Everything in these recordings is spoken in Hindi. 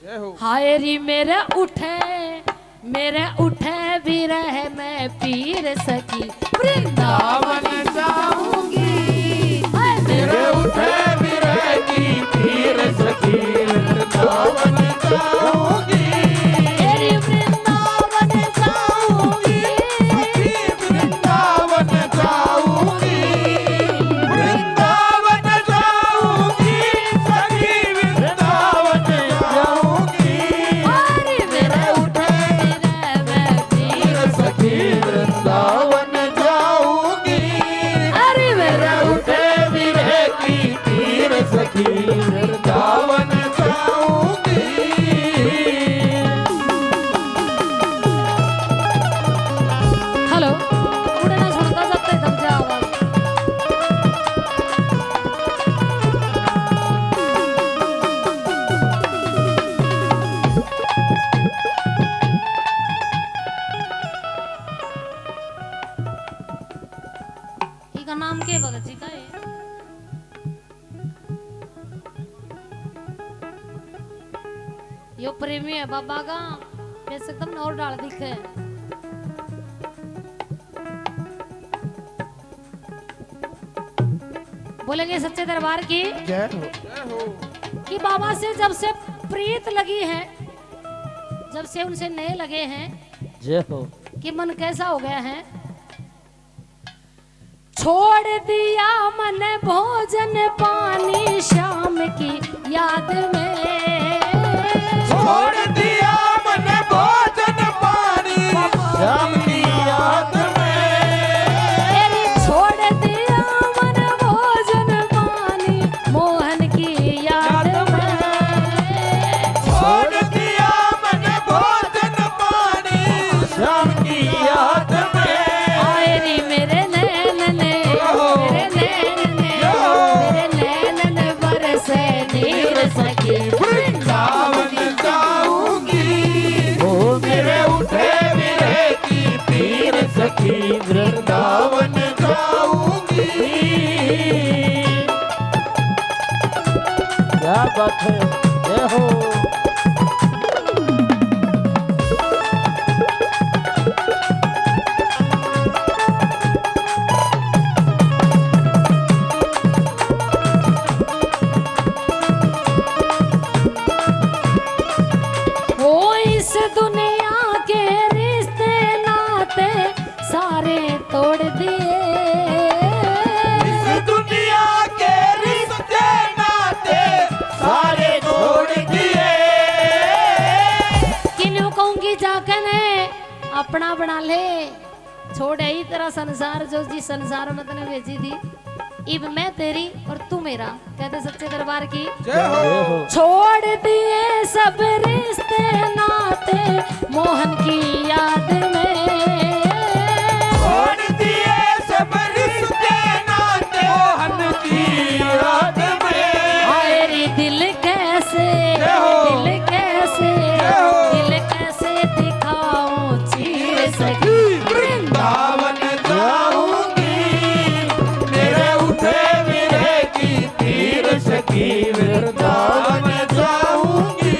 हाय री मेरे उठे भी रहे मैं पीर सखी वृंदावन जाऊंगी। मेरे उठे भी रहेगी पीर सखी वृंदावन जाऊंगी। तेरी वृंदावन जाऊंगी वृंदावन जाऊंगी। वृंदावन जाऊंगी सखी वृंदावन जाऊंगी। अरे मेरे उठे भी रहे मैं पीर सखी वृंदावन जाऊंगी। अरे मेरे उठे भी रहेगी पीर सखी वृंदावन जाऊंगी। हेलो उड़ना छोड़ता सबसे दब जा आवाज। इका नाम के भगत जी का है? यो प्रेमी है बाबा का जैसे एकदम और डाल दिखे। बोलेंगे सच्चे दरबार की जय हो। कि बाबा से जब से प्रीत लगी है, जब से उनसे नए लगे हैं, जय हो। कि मन कैसा हो गया है। छोड़ दिया मन भोजन पानी शाम की याद में। छोड़ दिया मन भोजन पानी शाम की याद में। तेरी छोड़ दिया मन भोजन पानी मोहन की याद में। छोड़ दिया मन भोजन पानी शाम की याद में। आए रे मेरे नैन ने, मेरे नैन ने, मेरे नैन ने बरसे नीर सखी वृंदावन जाऊंगी। ओ मेरे उठे भी रहेगी पीर सखी वृंदावन जाऊंगी। क्या बात है। जय हो। हो इस दुनिया के रिश्ते नाते सारे तोड़ दिए। इस दुनिया के रिश्ते नाते सारे छोड़ दिए। किन्हों कहूंगी जाकर ने अपना बना ले। छोड़ ही तेरा संसार जो जी संसार में तने भेजी थी। इब मैं तेरी और तू मेरा, कहते सच्चे दरबार की जय हो। छोड़ दिए सब रिश्ते नाते मोहन की याद में। छोड़ दिए सब रिश्ते नाते मोहन की याद में। हाय रे दिल कैसे, जय हो। दिल कैसे, जय हो। दिल कैसे दिखाऊं चीर सखी वृंदावन जाऊंगी। मेरे उठे भी रहेगी पीर सखी वृंदावन जाऊंगी।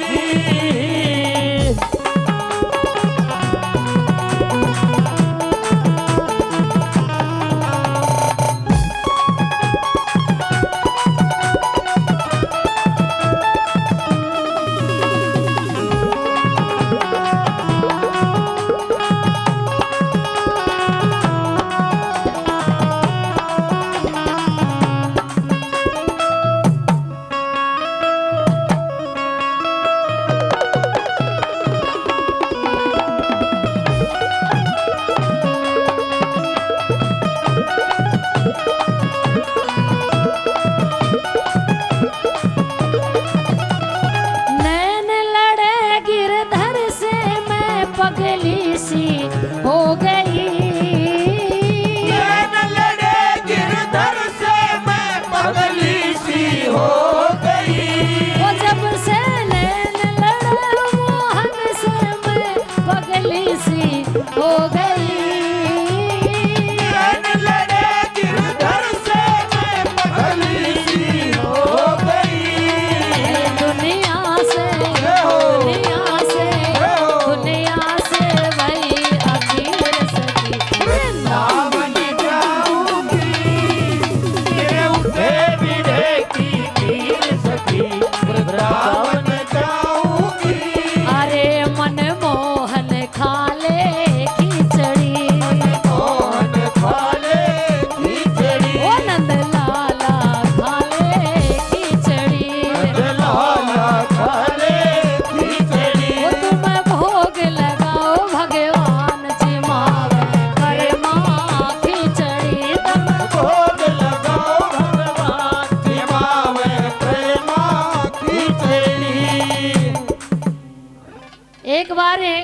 एक बार है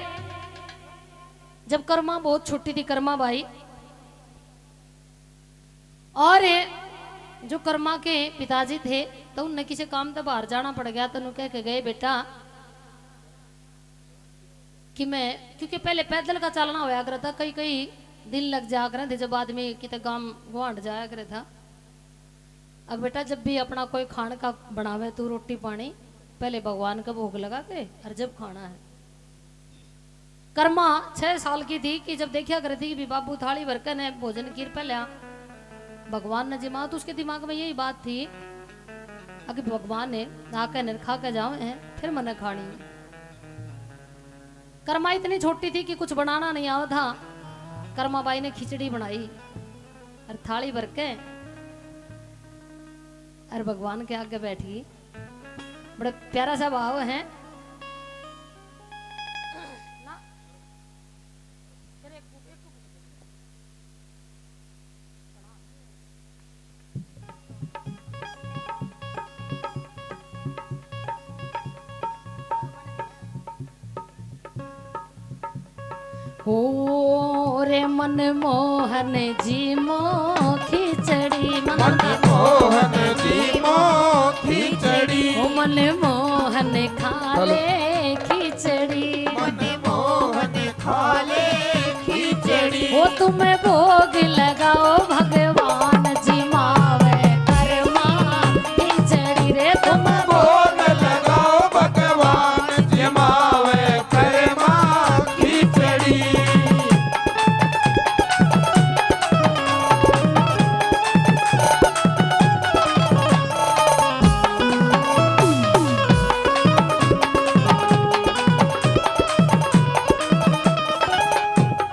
जब कर्मा बहुत छोटी थी, कर्मा बाई, और जो कर्मा के पिताजी थे तो उनने किसी काम से बाहर जाना पड़ गया, तो उन्होंने कह के गए बेटा कि मैं, क्योंकि पहले पैदल का चलना होया करता था, कई कई दिन लग जाया करे थे जब आदमी कितने गांव गुआंढ जाया करे था। अब बेटा जब भी अपना कोई खाने का बनावे तू रोटी पानी पहले भगवान का भोग लगा के और जब खाना है। कर्मा 6 साल की थी कि जब देखा करती कि बाबू थाली भरकर ने भोजन की पहले भगवान ने जिमा, तो उसके दिमाग में यही बात थी अगर भगवान ने आकर ने खा के जाओ है फिर मैंने खानी है। कर्मा इतनी छोटी थी कि कुछ बनाना नहीं आता था। कर्मा बाई ने खिचड़ी बनाई और थाली भर के और भगवान के आगे बैठी। बड़ा प्यारा सा भाव है। हो रे मन मोहन जी मो खिचड़ी, मन मोहन जी मो खिचड़ी, ओ मन मोहन खा ले खिचड़ी, मन मोहन खा ले खिचड़ी। ओ तुम्हें भोग लगाओ भगवान जी मावे कर्मा खिचड़ी रे, तुम भोग लगाओ भगवान जमावे कर्मा खिचड़ी।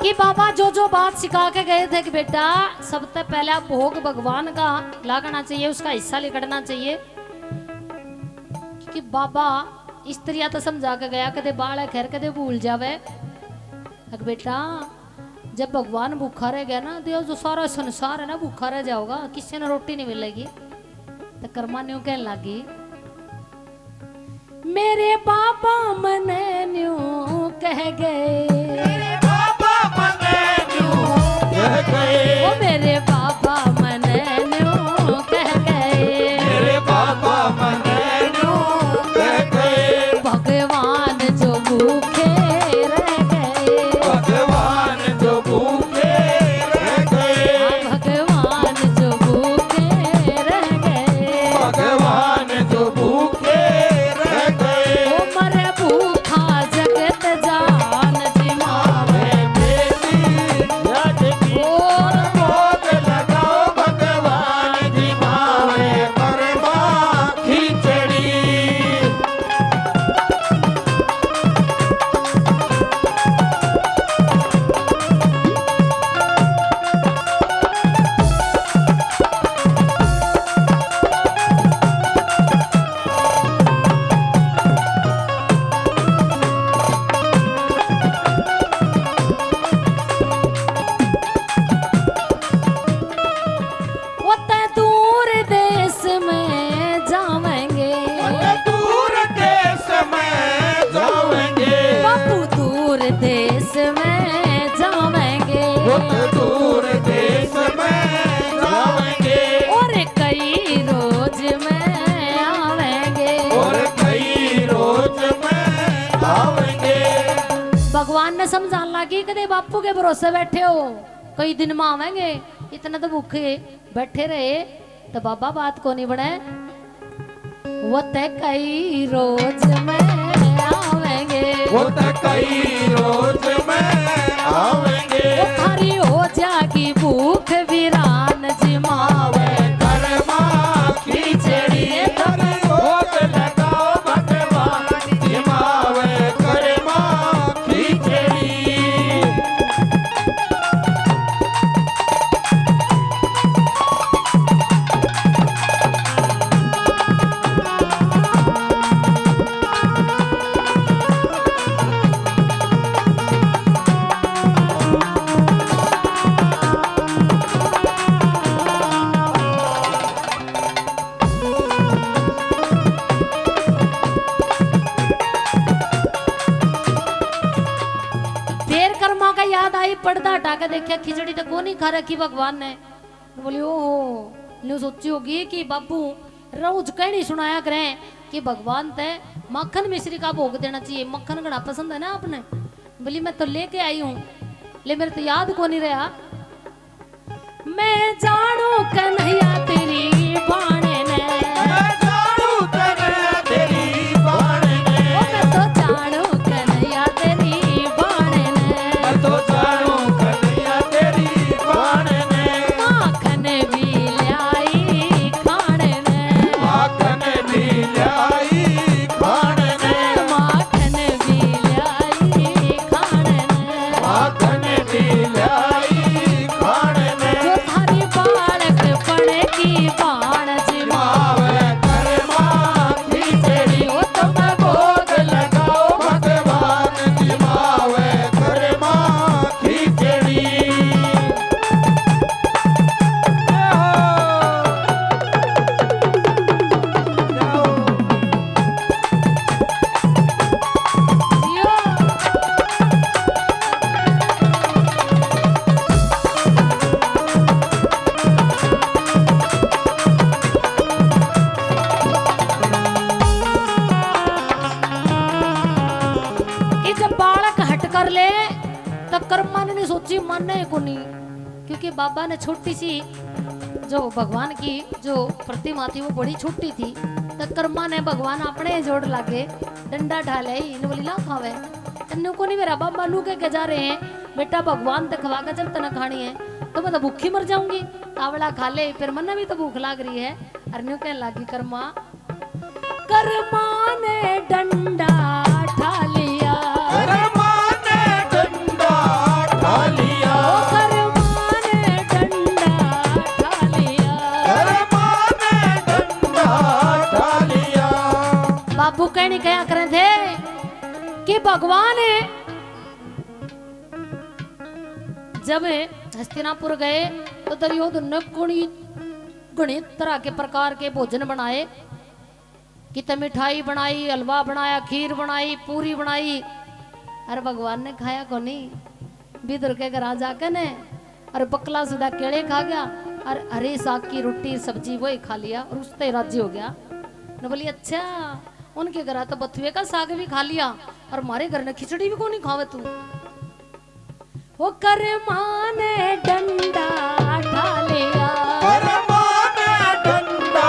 कि बाबा जो बात सिखा के गए थे कि बेटा सबसे पहला भोग भगवान का लागना चाहिए, उसका हिस्सा लिखना चाहिए। कि बाबा स्त्रियां तो समझा के गया कदे बाल खैर कदे भूल जावे। अगर बेटा जब भगवान भूखा रह गया ना तो जो सारा संसार है ना भूखा रह जाओगा, किसी ने रोटी नहीं मिलेगी। तो कर्मा न्यू कहने लगी मेरे पापा मने न्यू कह गए, ओ मेरे पापा मने न्यू कह गए, मेरे बाबा मने न्यू कह गए, भगवान जो भूखे रह गए, भगवान जो भूखे रह गए, भगवान जो भूखे रह गए, भगवान जो भूखे रह गए। ओ मरे भूखा जगत जान जी मावे बेटी जग की और भोग लगाओ भगवान जी मावे कर्मा खिचड़ी। वो तय दूर देश में जावेंगे, दूर देश में जाएंगे, बापू दूर देश में जावेंगे, दूर देश में जाएंगे, और कई रोज में आवेंगे। और कई रोज में आवेंगे। भगवान ने समझाने लगी कदे बापू के भरोसे बैठे हो, कई दिन में आवेंगे, इतने तो भूखे बैठे रहे तो बाबा बात को नहीं बने। वो तय कई रोज में आवेंगे, वो तो कई रोज में आवेंगे, वो थारी हो जागी भूख वीरान जी मावे कर्मा खिचड़ी कर भोग लगाओ भगवान जी मावे कर्मा खिचड़ी। पर्दा हटा के देखा खिचड़ी तो कौन ही खा रखी भगवान ने। बोली ओहो न्यू सोची होगी कि बाबू रोज कहनी सुनाया करें कि भगवान ते मक्खन मिश्री का भोग देना चाहिए, मक्खन घना पसंद है ना आपने। बोली मैं तो लेके आई हूं, ले मेरे तो याद को नहीं रहा। मैं जानू कन्हैया तेरी बाणे ने, मैं जानू कन्हैया तेरी बाणे ने, ओ मैं तो जानू कन्हैया तेरी बाणे ने, मैं तो जानू कन्हैया तेरी बाणे ने, माखन भी लाई खाने ने, माखन भी लाई खाने ने, माखन भी लाई खाने ने, माखन भी लाई खाने ने, जो थारी बालक पड़े की बाण जिमावे करे माँ खिचड़ी, वो तो मैं भोग लगाओ भगवान जिमावे करे माँ खिचड़ी। कि जब बालक हट कर ले तब कर्मा ने नहीं सोची मानने को नहीं, क्योंकि बाबा ने छोटी सी जो भगवान की जो प्रतिमा थी वो बड़ी छोटी थी। तब कर्मा ने भगवान अपने जोड़ लागे डंडा ढाले इन बोली ला खावे तन्नू को नहीं मेरा बाबा नू के जा रहे हैं बेटा भगवान ते खवा के जब तना खानी है तो मैं तो भूखी मर जाऊंगी, तावड़ा खा ले फिर मन्ना भी तो भूख लाग रही है। अरन्यू कहने लागी कर्मा, कर्मा ने डंडा ठा लिया, कर्मा ने डंडा ठा लिया, ओ कर्मा ने डंडा ठा लिया, कर्मा ने डंडा ठा लिया। बाबू कहनी क्या करे थे कि भगवान जब हस्तिनापुर गए तो दुर्योधन ने घणी तरह के प्रकार के भोजन बनाए, कितने मिठाई बनाई, हलवा बनाया, खीर बनाई, पूरी बनाई। अरे भगवान ने खाया को नहीं, बिदुर के घर जाकर ने और बकला सुधा केड़े खा गया और हरे साग की रोटी सब्जी वही खा लिया और उससे राज्य हो गया। न बोली अच्छा उनके घर तो बथुए का साग भी खा लिया और हमारे घर ने खिचड़ी भी को नहीं खावे तू। वो कर्मा ने डंडा ठा लिया, कर्मा ने डंडा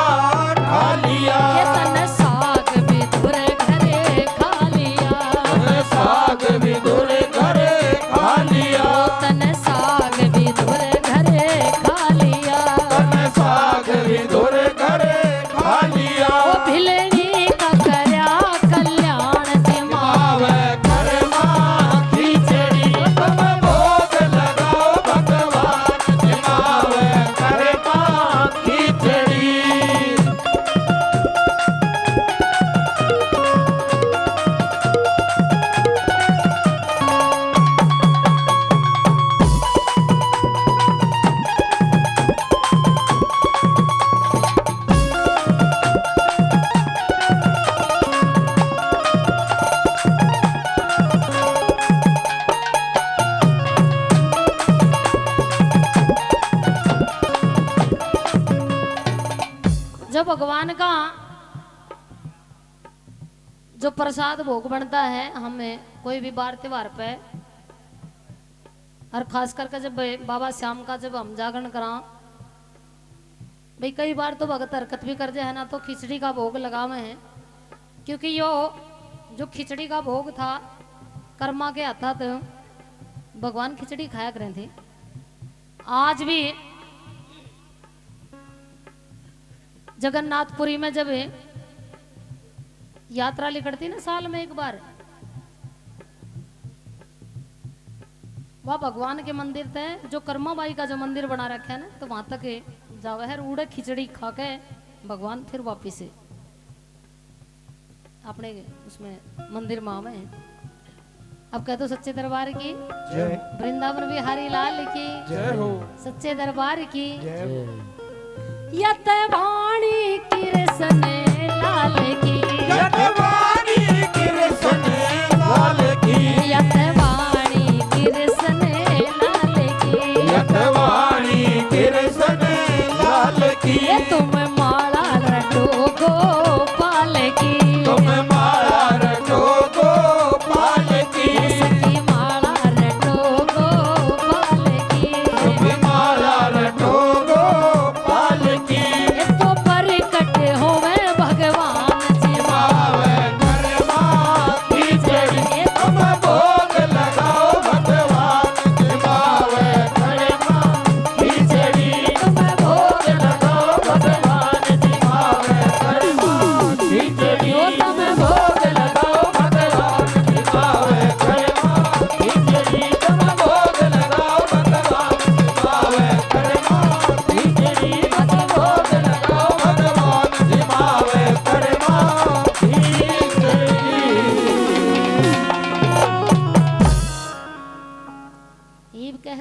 ठा लिया, ये तन साग भी धुरे घरे खा लिया, तन साग भी धुरे घरे खा लिया, तन साग भी धुरे घरे खा लिया, तन साग भी धुरे घरे खा लिया। वो भिलनी का करया कल्याण जिमावे करे माँ खिचड़ी, तुम भोग लगाओ भगवान जिमावे करे माँ खिचड़ी। जो भगवान का जो प्रसाद भोग बनता है हमें कोई भी बार त्योहार पे और खास करके जब बाबा श्याम का जब हम जागरण करा भाई कई बार तो भगत हरकत भी कर जाए ना तो खिचड़ी का भोग लगावे हैं, क्योंकि यो जो खिचड़ी का भोग था कर्मा के आता तो भगवान खिचड़ी खाया करे थे। आज भी जगन्नाथपुरी में जब यात्रा निकलती ना साल में एक बार, वह भगवान के मंदिर थे जो कर्माबाई का जो मंदिर बना रखा है ना, तो वहां तक जावा है उड़े खिचड़ी खा के भगवान फिर वापिस से अपने उसमें मंदिर में आवे हैं। अब कह दो सच्चे दरबार की जय, वृंदावन बिहारी लाल की जय हो, सच्चे दरबार की जय हो। यत वाणी कृष्ण लाल की।